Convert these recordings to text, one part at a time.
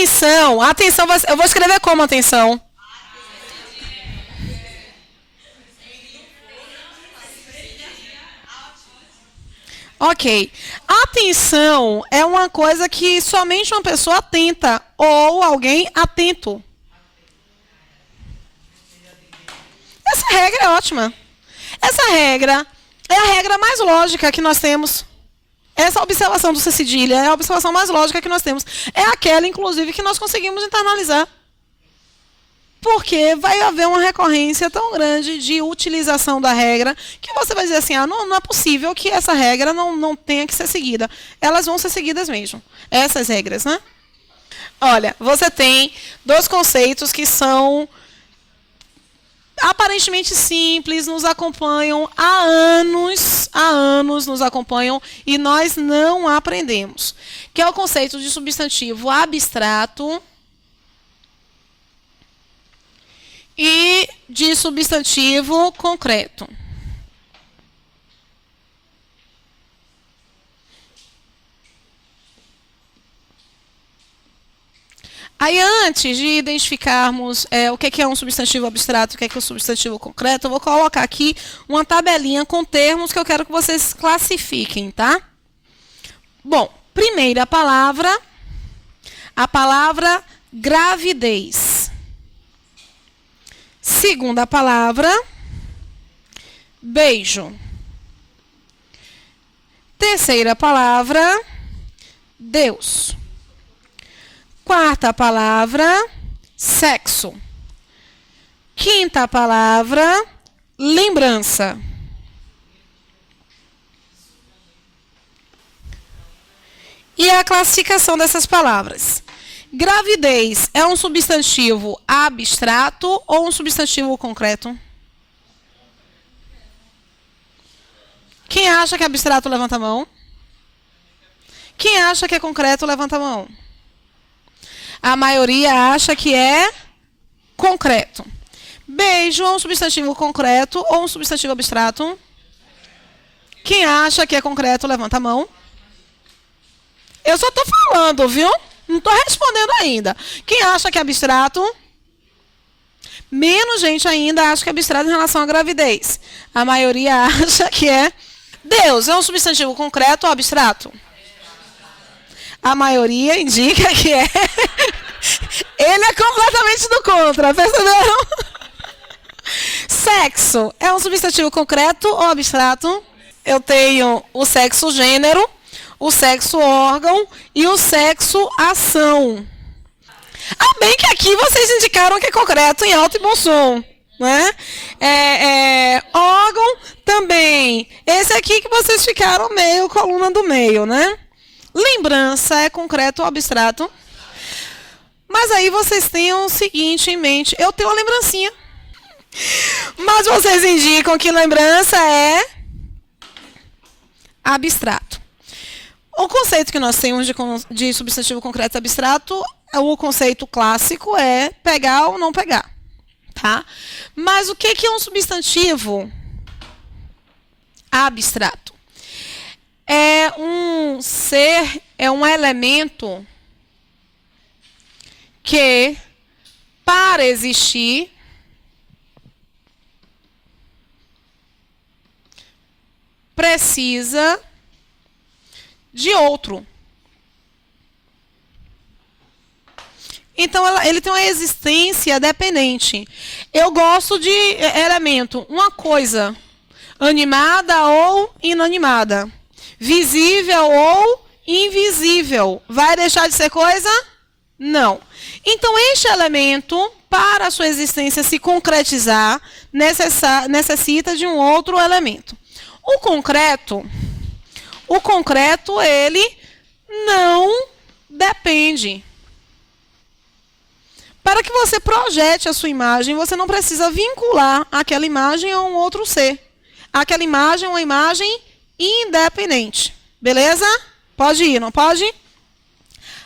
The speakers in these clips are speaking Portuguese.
Atenção, atenção, eu vou escrever como atenção? Ok. Atenção é uma coisa que somente uma pessoa atenta ou alguém atento. Essa regra é ótima. Essa regra é a regra mais lógica que nós temos. Essa observação do C cedilha é a observação mais lógica que nós temos. É aquela, inclusive, que nós conseguimos internalizar. Porque vai haver uma recorrência tão grande de utilização da regra que você vai dizer assim, não é possível que essa regra não tenha que ser seguida. Elas vão ser seguidas mesmo. Essas regras, né? Olha, você tem dois conceitos que são aparentemente simples, nos acompanham há anos nos acompanham e nós não aprendemos. Que é o conceito de substantivo abstrato e de substantivo concreto. Aí, antes de identificarmos o que é um substantivo abstrato e o que é um substantivo concreto, eu vou colocar aqui uma tabelinha com termos que eu quero que vocês classifiquem, tá? Bom, primeira palavra, a palavra gravidez. Segunda palavra, beijo. Terceira palavra, Deus. Quarta palavra, sexo. Quinta palavra, lembrança. E a classificação dessas palavras. Gravidez é um substantivo abstrato ou um substantivo concreto? Quem acha que é abstrato, levanta a mão. Quem acha que é concreto, levanta a mão. A maioria acha que é concreto. Beijo é um substantivo concreto ou um substantivo abstrato? Quem acha que é concreto, levanta a mão. Eu só estou falando, viu? Não estou respondendo ainda. Quem acha que é abstrato? Menos gente ainda acha que é abstrato em relação à gravidez. A maioria acha que é. Deus é um substantivo concreto ou abstrato? A maioria indica que é. Ele é completamente do contra, perceberam? Sexo é um substantivo concreto ou abstrato? Eu tenho o sexo gênero, o sexo órgão e o sexo ação. Bem que aqui vocês indicaram que é concreto em alto e bom som, né? Órgão também. Esse aqui que vocês ficaram meio coluna do meio, né? Lembrança é concreto ou abstrato? Mas aí vocês tenham o seguinte em mente. Eu tenho uma lembrancinha. Mas vocês indicam que lembrança é abstrato. O conceito que nós temos de substantivo concreto e abstrato, o conceito clássico é pegar ou não pegar. Tá? Mas o que é um substantivo abstrato? É um ser, é um elemento que, para existir, precisa de outro. Então, ele tem uma existência dependente. Eu gosto de elemento, uma coisa, animada ou inanimada, visível ou invisível. Vai deixar de ser coisa? Não. Então, este elemento, para a sua existência se concretizar, necessita de um outro elemento. O concreto, ele não depende. Para que você projete a sua imagem, você não precisa vincular aquela imagem a um outro ser. Aquela imagem é uma imagem independente. Beleza? Pode ir, não pode?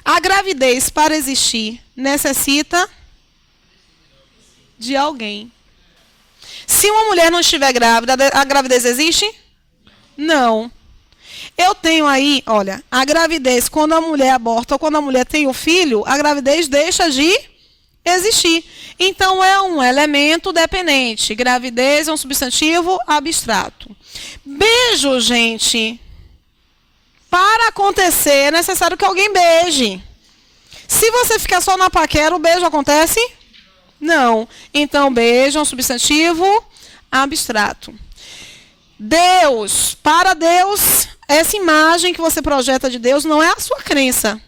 A gravidez, para existir, necessita de alguém. Se uma mulher não estiver grávida, a gravidez existe? Não. Eu tenho aí, olha, a gravidez, quando a mulher aborta ou quando a mulher tem o filho, a gravidez deixa de existir. Então, é um elemento dependente. Gravidez é um substantivo abstrato. Beijo, gente. Para acontecer, é necessário que alguém beije. Se você ficar só na paquera, o beijo acontece? Não. Então, beijo é um substantivo abstrato. Deus, para Deus, essa imagem que você projeta de Deus não é a sua crença.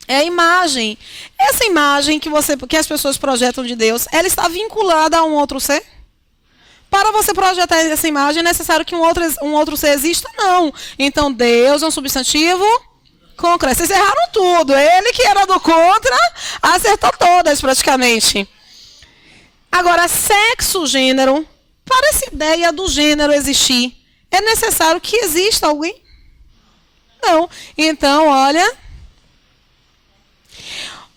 É a imagem. Essa imagem que as pessoas projetam de Deus, ela está vinculada a um outro ser? Para você projetar essa imagem, é necessário que um outro ser exista? Não. Então, Deus é um substantivo concreto. Vocês erraram tudo. Ele que era do contra, acertou todas praticamente. Agora, sexo, gênero. Para essa ideia do gênero existir, é necessário que exista alguém? Não. Então, olha.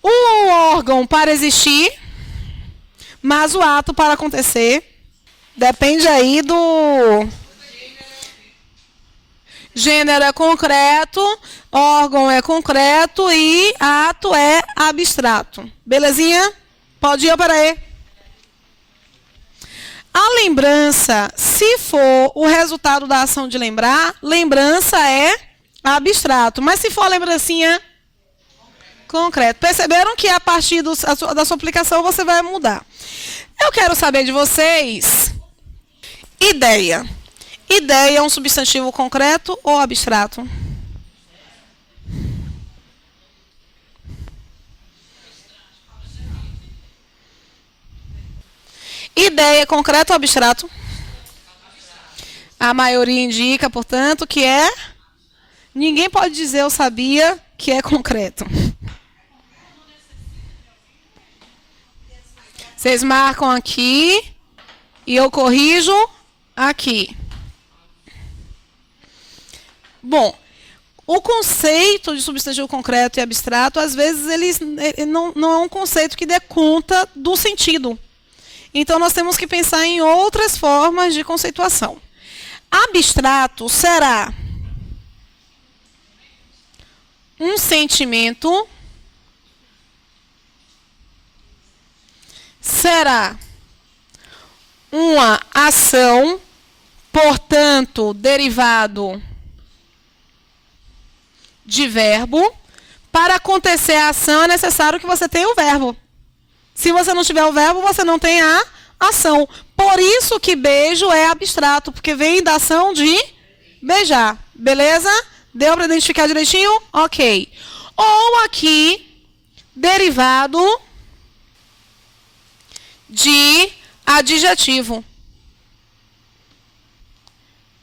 Um órgão para existir, mas o ato para acontecer depende aí do... Gênero é concreto, órgão é concreto e ato é abstrato. Belezinha? Pode ir, peraí. A lembrança, se for o resultado da ação de lembrar, lembrança é abstrato. Mas se for a lembrancinha concreto. Perceberam que a partir da sua aplicação você vai mudar. Eu quero saber de vocês, ideia. Ideia é um substantivo concreto ou abstrato? Ideia é concreto ou abstrato? A maioria indica, portanto, que é... Ninguém pode dizer eu sabia que é concreto. Vocês marcam aqui e eu corrijo aqui. Bom, o conceito de substantivo concreto e abstrato, às vezes, ele não é um conceito que dê conta do sentido. Então, nós temos que pensar em outras formas de conceituação. Abstrato será um sentimento, será uma ação, portanto, derivado de verbo. Para acontecer a ação, é necessário que você tenha o verbo. Se você não tiver o verbo, você não tem a ação. Por isso que beijo é abstrato, porque vem da ação de beijar. Beleza? Deu para identificar direitinho? Ok. Ou aqui, derivado de adjetivo.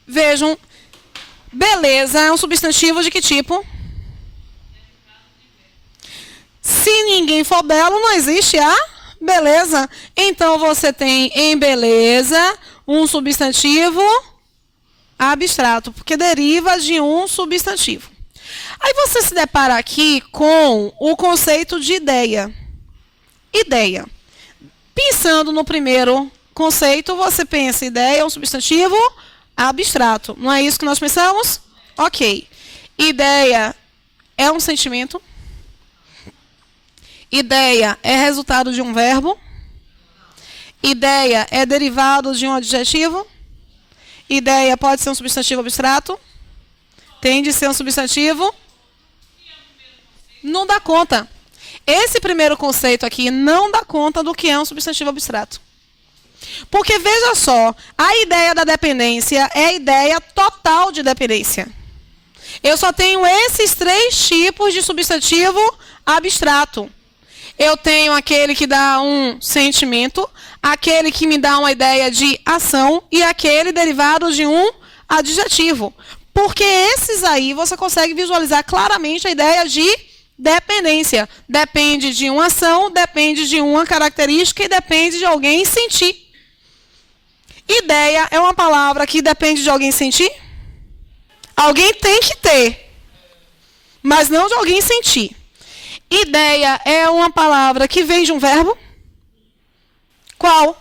Vejam, beleza é um substantivo de que tipo? Se ninguém for belo, não existe a beleza. Então, você tem em beleza um substantivo abstrato, porque deriva de um substantivo. Aí você se depara aqui com o conceito de ideia. Ideia. Pensando no primeiro conceito, você pensa ideia é um substantivo abstrato. Não é isso que nós pensamos? Ok. Ideia é um sentimento. Ideia é resultado de um verbo. Ideia é derivado de um adjetivo. Ideia pode ser um substantivo abstrato. Tem de ser um substantivo. Não dá conta. Esse primeiro conceito aqui não dá conta do que é um substantivo abstrato. Porque, veja só, a ideia da dependência é a ideia total de dependência. Eu só tenho esses três tipos de substantivo abstrato. Eu tenho aquele que dá um sentimento, aquele que me dá uma ideia de ação e aquele derivado de um adjetivo. Porque esses aí você consegue visualizar claramente a ideia de dependência. Depende de uma ação, depende de uma característica e depende de alguém sentir. Ideia é uma palavra que depende de alguém sentir? Alguém tem que ter, mas não de alguém sentir. Ideia é uma palavra que vem de um verbo? Qual?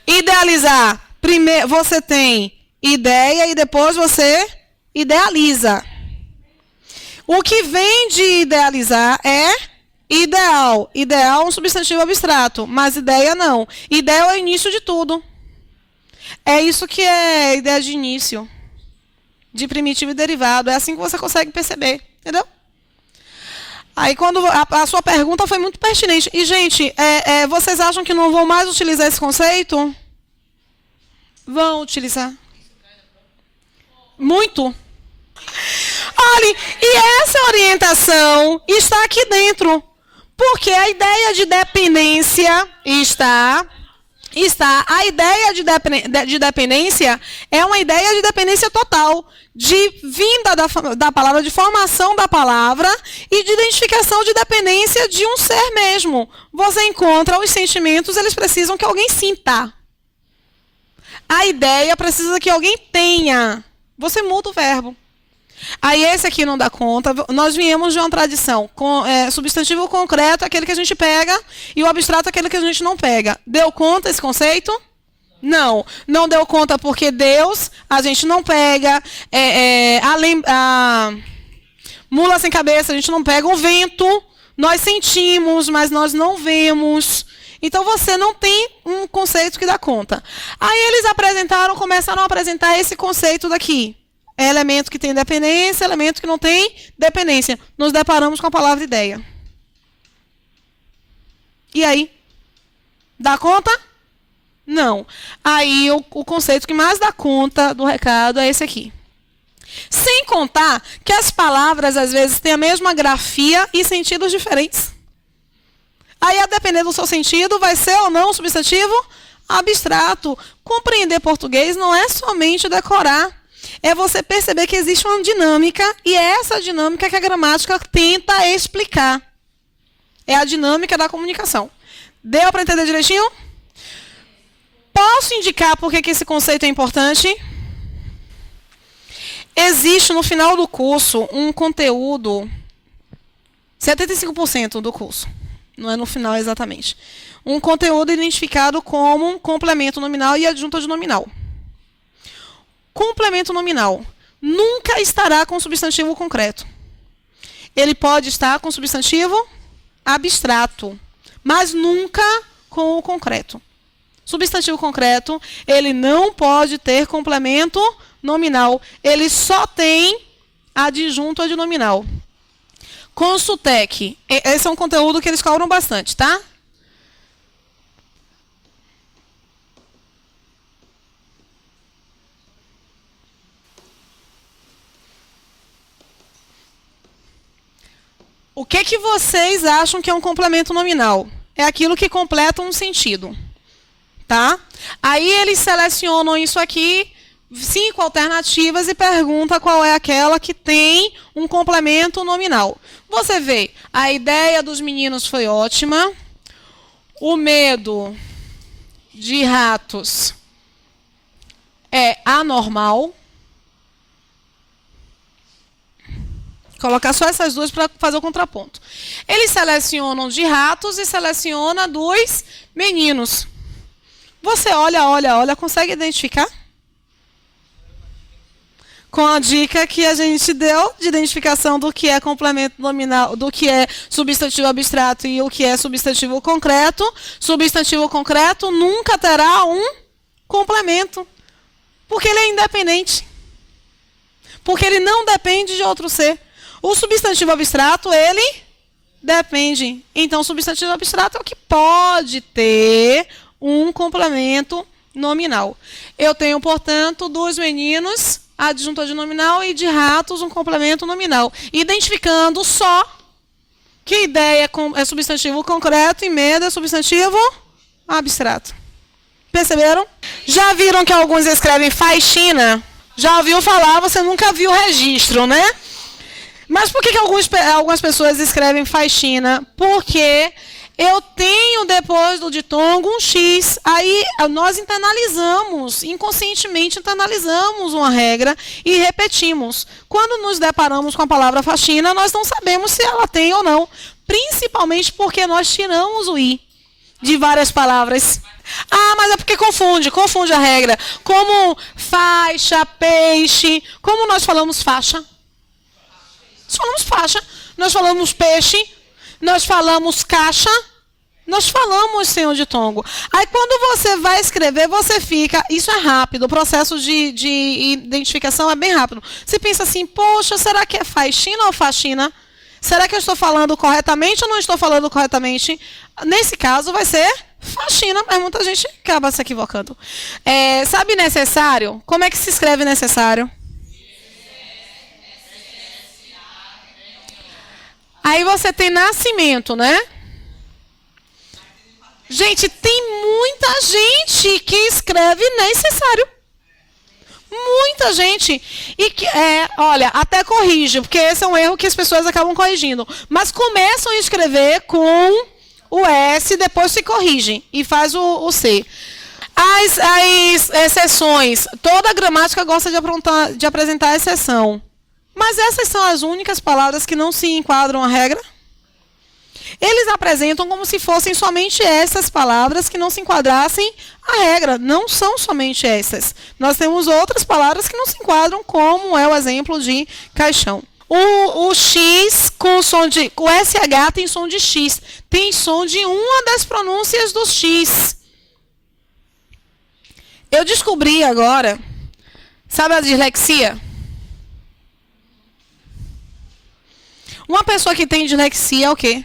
Idealizar. Primeiro você tem ideia e depois você idealiza. O que vem de idealizar é ideal. Ideal é um substantivo abstrato, mas ideia não. Ideia é o início de tudo. É isso que é ideia de início, de primitivo e derivado. É assim que você consegue perceber, entendeu? Aí quando a sua pergunta foi muito pertinente. E, gente, vocês acham que não vão mais utilizar esse conceito? Vão utilizar. Muito. Olha, e essa orientação está aqui dentro. Porque a ideia de dependência está. A ideia de dependência é uma ideia de dependência total, de vinda da palavra, de formação da palavra e de identificação de dependência de um ser mesmo. Você encontra os sentimentos, eles precisam que alguém sinta. A ideia precisa que alguém tenha. Você muda o verbo. Aí esse aqui não dá conta. Nós viemos de uma tradição. Substantivo concreto é aquele que a gente pega e o abstrato é aquele que a gente não pega. Deu conta esse conceito? Não. Não deu conta porque Deus a gente não pega. Mula sem cabeça a gente não pega. O vento nós sentimos, mas nós não vemos. Então você não tem um conceito que dá conta. Aí eles começaram a apresentar esse conceito daqui. É elemento que tem dependência, elemento que não tem dependência. Nos deparamos com a palavra ideia. E aí? Dá conta? Não. Aí o conceito que mais dá conta do recado é esse aqui. Sem contar que as palavras, às vezes, têm a mesma grafia e sentidos diferentes. Aí, a depender do seu sentido, vai ser ou não um substantivo abstrato. Compreender português não é somente decorar. É você perceber que existe uma dinâmica, e é essa dinâmica que a gramática tenta explicar. É a dinâmica da comunicação. Deu para entender direitinho? Posso indicar por que esse conceito é importante? Existe no final do curso um conteúdo, 75% do curso, não é no final exatamente, um conteúdo identificado como um complemento nominal e adjunta de nominal. Complemento nominal nunca estará com substantivo concreto. Ele pode estar com substantivo abstrato, mas nunca com o concreto. Substantivo concreto, ele não pode ter complemento nominal. Ele só tem adjunto adnominal. Consultec. Esse é um conteúdo que eles cobram bastante, tá? O que vocês acham que é um complemento nominal? É aquilo que completa um sentido. Tá? Aí eles selecionam isso aqui, 5 alternativas, e perguntam qual é aquela que tem um complemento nominal. Você vê, a ideia dos meninos foi ótima. O medo de ratos é anormal. Colocar só essas duas para fazer o contraponto. Eles selecionam de ratos e seleciona dos meninos. Você olha, consegue identificar? Com a dica que a gente deu de identificação do que é complemento nominal, do que é substantivo abstrato e o que é substantivo concreto. Substantivo concreto nunca terá um complemento, porque ele é independente. Porque ele não depende de outro ser. O substantivo abstrato, ele depende. Então, o substantivo abstrato é o que pode ter um complemento nominal. Eu tenho, portanto, dos meninos, adjunto adnominal, e de ratos, um complemento nominal. Identificando só que ideia é substantivo concreto e medo é substantivo abstrato. Perceberam? Já viram que alguns escrevem faxina? Já ouviu falar, você nunca viu o registro, né? Mas por que algumas pessoas escrevem faxina? Porque eu tenho, depois do ditongo, um X. Aí nós inconscientemente internalizamos uma regra e repetimos. Quando nos deparamos com a palavra faxina, nós não sabemos se ela tem ou não. Principalmente porque nós tiramos o I de várias palavras. Ah, mas é porque confunde a regra. Como faixa, peixe. Como nós falamos faixa? Nós falamos faixa. Nós falamos peixe. Nós falamos caixa. Nós falamos senhor de tongo. Aí quando você vai escrever, você fica... Isso é rápido. O processo de identificação é bem rápido. Você pensa assim, poxa, será que é faxina ou faxina? Será que eu estou falando corretamente ou não estou falando corretamente? Nesse caso vai ser faxina, mas muita gente acaba se equivocando. Sabe necessário? Como é que se escreve necessário? Aí você tem nascimento, né? Gente, tem muita gente que escreve necessário. Muita gente. E que, olha, até corrige, porque esse é um erro que as pessoas acabam corrigindo. Mas começam a escrever com o S, depois se corrigem e faz o C. As exceções. Toda a gramática gosta de apresentar exceção. Mas essas são as únicas palavras que não se enquadram à regra? Eles apresentam como se fossem somente essas palavras que não se enquadrassem à regra. Não são somente essas. Nós temos outras palavras que não se enquadram, como é o exemplo de caixão. O X com som de... O SH tem som de X. Tem som de uma das pronúncias do X. Eu descobri agora... Sabe a dislexia? Uma pessoa que tem dislexia é o quê?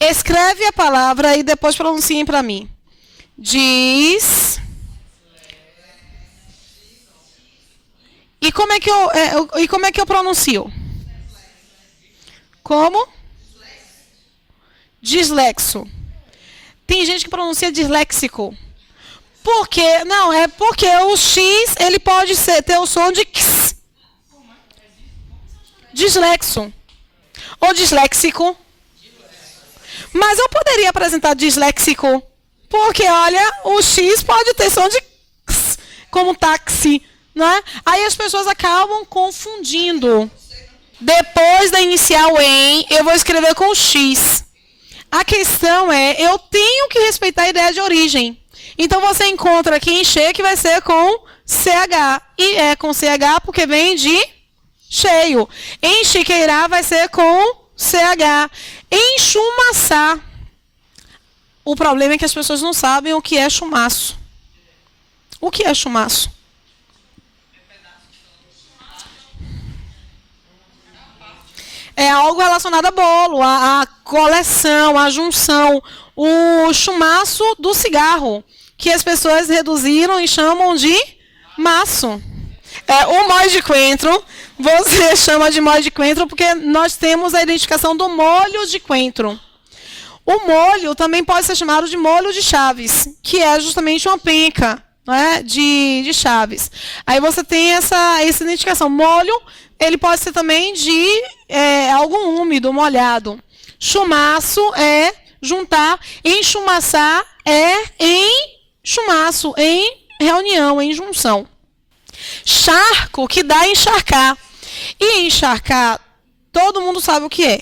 Escreve a palavra e depois pronunciem para mim. Diz. E como é que eu pronuncio? Como? Dislexo. Tem gente que pronuncia disléxico. Por quê? Não, é porque o X ele pode ter o som de X. Dislexo. Ou disléxico. Mas eu poderia apresentar disléxico, porque, olha, o X pode ter som de X, como táxi, né? Aí as pessoas acabam confundindo. Depois da inicial em, eu vou escrever com X. A questão é, eu tenho que respeitar a ideia de origem. Então, você encontra aqui encher, que vai ser com CH. E é com CH porque vem de cheio. Enchiqueirar vai ser com CH. Enchumaçar. O problema é que as pessoas não sabem o que é chumaço. O que é chumaço? É algo relacionado a bolo, a coleção, a junção. O chumaço do cigarro, que as pessoas reduziram e chamam de maço. O molho de coentro, você chama de molho de coentro porque nós temos a identificação do molho de coentro. O molho também pode ser chamado de molho de chaves, que é justamente uma penca, né, de chaves. Aí você tem essa identificação. Molho, ele pode ser também de algo úmido, molhado. Chumaço é juntar. Enchumaçar é em chumaço, em reunião, em junção. Charco, que dá encharcar. E encharcar, todo mundo sabe o que é.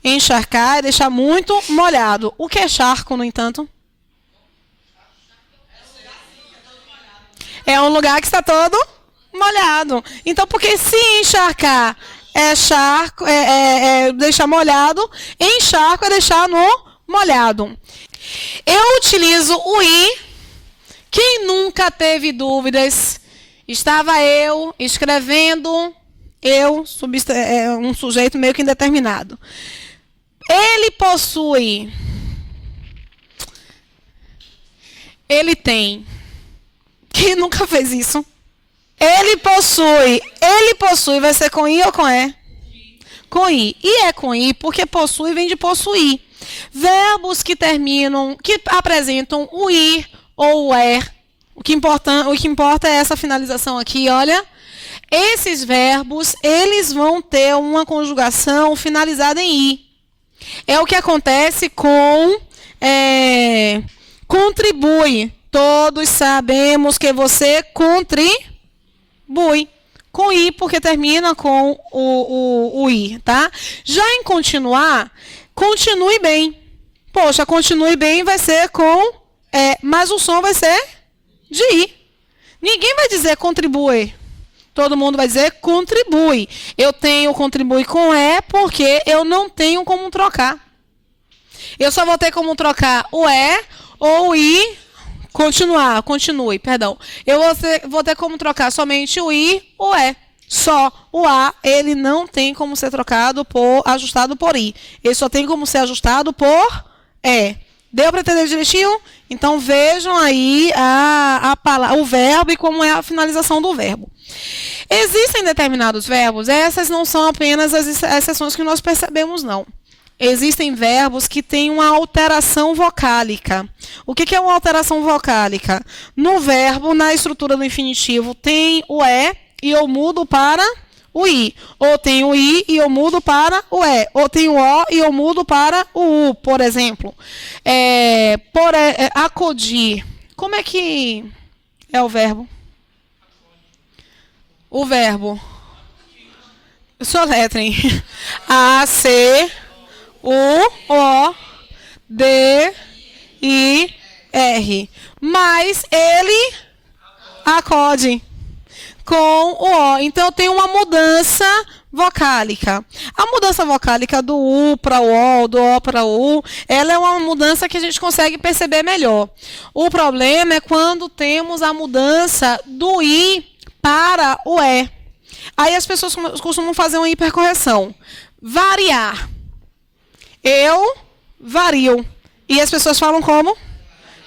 Encharcar é deixar muito molhado. O que é charco, no entanto? É um lugar que está todo molhado. Então, porque se encharcar é charco, deixar molhado, encharco é deixar no molhado. Eu utilizo o i. Quem nunca teve dúvidas? Estava eu escrevendo, um sujeito meio que indeterminado. Ele possui. Ele tem. Quem nunca fez isso? Ele possui, vai ser com i ou com e? Com i. E é com i porque possui vem de possuir. Verbos que terminam, que apresentam o ir ou o er. O que importa é essa finalização aqui, olha. Esses verbos, eles vão ter uma conjugação finalizada em i. É o que acontece com contribui. Todos sabemos que você contribui. Com i, porque termina com o i, tá? Já em continuar, continue bem. Poxa, continue bem vai ser com mas o som vai ser de I. Ninguém vai dizer contribui. Todo mundo vai dizer contribui. Eu tenho contribui com E porque eu não tenho como trocar. Eu só vou ter como trocar o E ou o I. Continue, perdão. Eu vou ter como trocar somente o I ou E. Só o A, ele não tem como ser ajustado por I. Ele só tem como ser ajustado por E. Deu para entender direitinho? Então vejam aí o verbo e como é a finalização do verbo. Existem determinados verbos, essas não são apenas as exceções que nós percebemos, não. Existem verbos que têm uma alteração vocálica. O que é uma alteração vocálica? No verbo, na estrutura do infinitivo, tem o E e eu mudo para o I. Ou tem o I e eu mudo para o E. Ou tem o O e eu mudo para o U, por exemplo. Acudir. Como é que é o verbo? O verbo. Soletrem. A-C-U-O-D-I-R. Mas ele acode com o O. Então, tem uma mudança vocálica. A mudança vocálica do U para o O, do O para o U, ela é uma mudança que a gente consegue perceber melhor. O problema é quando temos a mudança do I para o E. Aí as pessoas costumam fazer uma hipercorreção. Variar. Eu vario. E as pessoas falam como?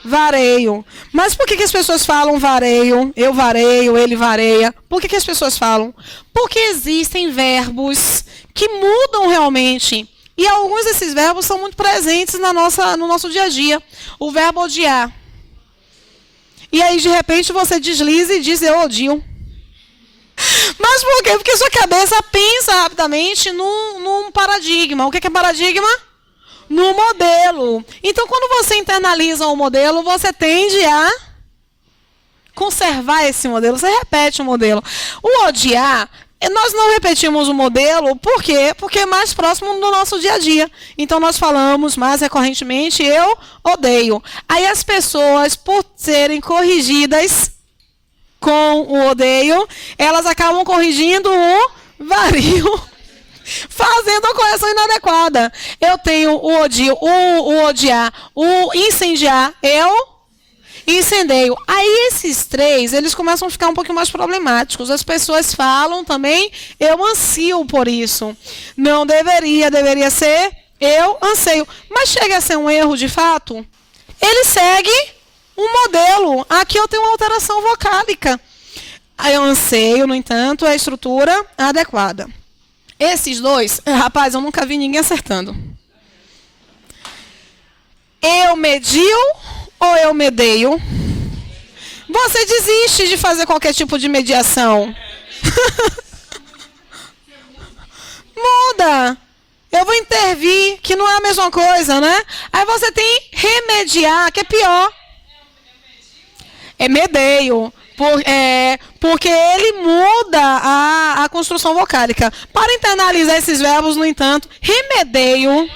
Vareio. Mas por que as pessoas falam vareio? Eu vareio, ele vareia. Por que as pessoas falam? Porque existem verbos que mudam realmente. E alguns desses verbos são muito presentes no nosso dia a dia. O verbo odiar. E aí, de repente, você desliza e diz eu odio. Mas por quê? Porque sua cabeça pensa rapidamente num paradigma. O que é paradigma? No modelo. Então, quando você internaliza o modelo, você tende a conservar esse modelo. Você repete o modelo. O odiar, nós não repetimos o modelo, por quê? Porque é mais próximo do nosso dia a dia. Então, nós falamos mais recorrentemente, eu odeio. Aí as pessoas, por serem corrigidas com o odeio, elas acabam corrigindo o vario, fazendo a correção inadequada. Eu tenho o odio, o odiar, o incendiar, eu incendeio. Aí esses três, eles começam a ficar um pouquinho mais problemáticos. As pessoas falam também, eu ansio por isso. Não deveria ser, eu anseio. Mas chega a ser um erro de fato? Ele segue um modelo. Aqui eu tenho uma alteração vocálica. Eu anseio, no entanto, é a estrutura adequada. Esses dois, rapaz, eu nunca vi ninguém acertando. Eu medio ou eu medeio? Você desiste de fazer qualquer tipo de mediação. Muda. Eu vou intervir, que não é a mesma coisa, né? Aí você tem remediar, que é pior. É medeio. Porque ele muda a construção vocálica. Para internalizar esses verbos, no entanto, remedeio.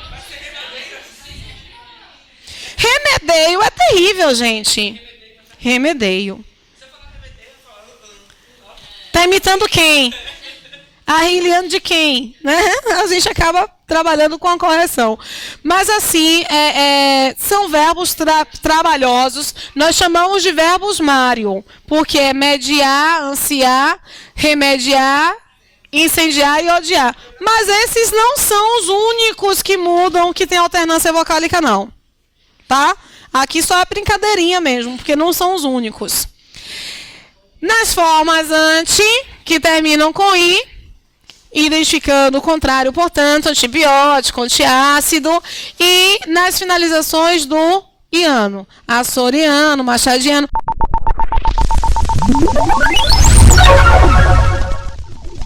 Remedeio é terrível, gente. Remedeio. Tá imitando quem? Arriliando de quem? Né? A gente acaba trabalhando com a correção. Mas assim, são verbos trabalhosos. Nós chamamos de verbos Mário, porque é mediar, ansiar, remediar, incendiar e odiar. Mas esses não são os únicos que mudam, que tem alternância vocálica, não. Tá? Aqui só é brincadeirinha mesmo, porque não são os únicos. Nas formas anti, que terminam com i, identificando o contrário, portanto, antibiótico, antiácido, e nas finalizações do iano, açoriano, machadiano.